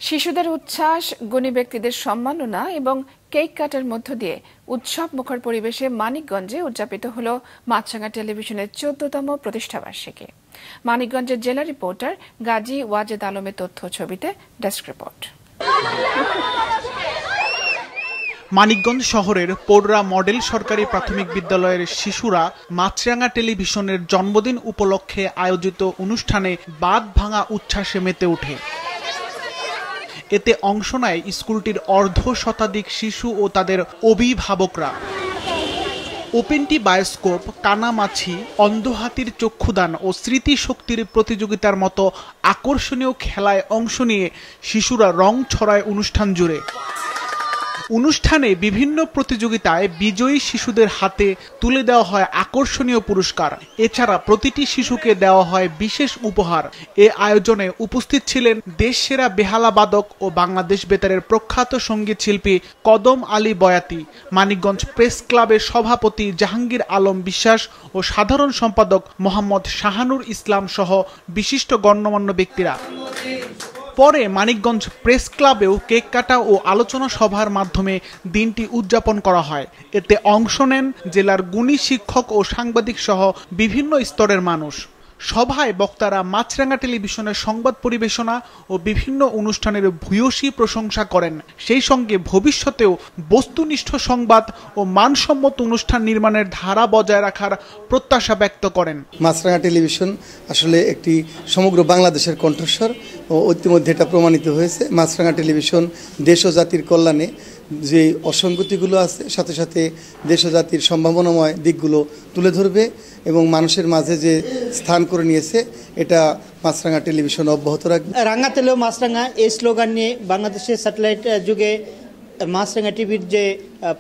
শিশুদের উচ্ছ্বাস, গুণী ব্যক্তিদের সম্মাননা এবং কেক কাটার মধ্য দিয়ে উৎসব মুখর পরিবেশে মানিকগঞ্জে উদযাপিত হল মাছরাঙা টেলিভিশনের ১৪তম প্রতিষ্ঠাবার্ষিকী। মানিকগঞ্জের জেলা রিপোর্টার গাজী ওয়াজেদ আলমের তথ্য ছবিতে ডেস্ক রিপোর্ট। মানিকগঞ্জ শহরের পৌররা মডেল সরকারি প্রাথমিক বিদ্যালয়ের শিশুরা মাছরাঙা টেলিভিশনের জন্মদিন উপলক্ষে আয়োজিত অনুষ্ঠানে বাঁধ ভাঙা উচ্ছ্বাসে মেতে ওঠে। এতে অংশ নেয় স্কুলটির অর্ধ শতাধিক শিশু ও তাদের অভিভাবকরা। ওপেনটি বায়োস্কোপ, কানামাছি, অন্ধহাতির চক্ষুদান ও স্মৃতিশক্তির প্রতিযোগিতার মতো আকর্ষণীয় খেলায় অংশ নিয়ে শিশুরা রং ছড়ায় অনুষ্ঠান জুড়ে। অনুষ্ঠানে বিভিন্ন প্রতিযোগিতায় বিজয়ী শিশুদের হাতে তুলে দেওয়া হয় আকর্ষণীয় পুরস্কার। এছাড়া প্রতিটি শিশুকে দেওয়া হয় বিশেষ উপহার। এ আয়োজনে উপস্থিত ছিলেন দেশসেরা বেহালা বাদক ও বাংলাদেশ বেতারের প্রখ্যাত সঙ্গীত শিল্পী কদম আলী বয়াতি, মানিকগঞ্জ প্রেস ক্লাবের সভাপতি জাহাঙ্গীর আলম বিশ্বাস ও সাধারণ সম্পাদক মোহাম্মদ শাহানুর ইসলাম সহ বিশিষ্ট গণ্যমান্য ব্যক্তিরা। পরে মানিকগঞ্জ প্রেস ক্লাবেও কেক কাটা ও আলোচনা সভার মাধ্যমে দিনটি উদযাপন করা হয়। এতে অংশ নেন জেলার গুণী শিক্ষক ও সাংবাদিক সহ বিভিন্ন স্তরের মানুষ। সভায় বক্তারা মাছরাঙা টেলিভিশনের সংবাদ পরিবেশনা ও বিভিন্ন অনুষ্ঠানের ভূয়সী প্রশংসা করেন। সেই সঙ্গে ভবিষ্যতেও বস্তুনিষ্ঠ সংবাদ ও মানসম্মত অনুষ্ঠান নির্মাণের ধারা বজায় রাখার প্রত্যাশা ব্যক্ত করেন। মাছরাঙা টেলিভিশন আসলে একটি সমগ্র বাংলাদেশের কণ্ঠস্বর ও ইতিমধ্যে এটা প্রমাণিত হয়েছে। মাছরাঙা টেলিভিশন দেশ ও জাতির কল্যাণে যে অসঙ্গতিগুলো আছে সাথে সাথে দেশ ও জাতির সম্ভাবনাময় দিকগুলো তুলে ধরবে এবং মানুষের মাঝে যে স্থান করে নিয়েছে এটা মাছরাঙা টেলিভিশন অব্যাহত রাখবে। রাঙা তেলেও মাছরাঙা এই স্লোগান নিয়ে বাংলাদেশের স্যাটেলাইট যুগে মাছরাঙা টিভির যে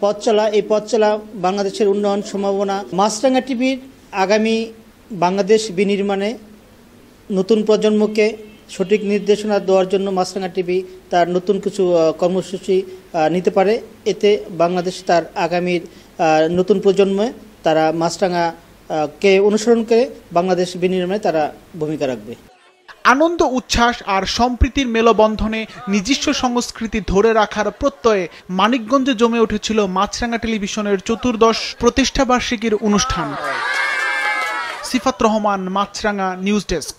পথ চলা, এই পথ চলা বাংলাদেশের উন্নয়ন সম্ভাবনা। মাছরাঙা টিভির আগামী বাংলাদেশ বিনির্মাণে নতুন প্রজন্মকে সঠিক নির্দেশনা দেওয়ার জন্য মাছরাঙা টিভি তার নতুন কিছু কর্মসূচি নিতে পারে। এতে বাংলাদেশ তার আগামীর নতুন প্রজন্মে তারা মাছরাঙাকে অনুসরণ করে বাংলাদেশ বিনির্মাণে তারা ভূমিকা রাখবে। আনন্দ, উচ্ছ্বাস আর সম্প্রীতির মেলবন্ধনে নিজস্ব সংস্কৃতি ধরে রাখার প্রত্যয়ে মানিকগঞ্জে জমে উঠেছিল মাছরাঙা টেলিভিশনের ১৪ম প্রতিষ্ঠাবার্ষিকীর অনুষ্ঠান। সিফাত রহমান, মাছরাঙা নিউজ ডেস্ক।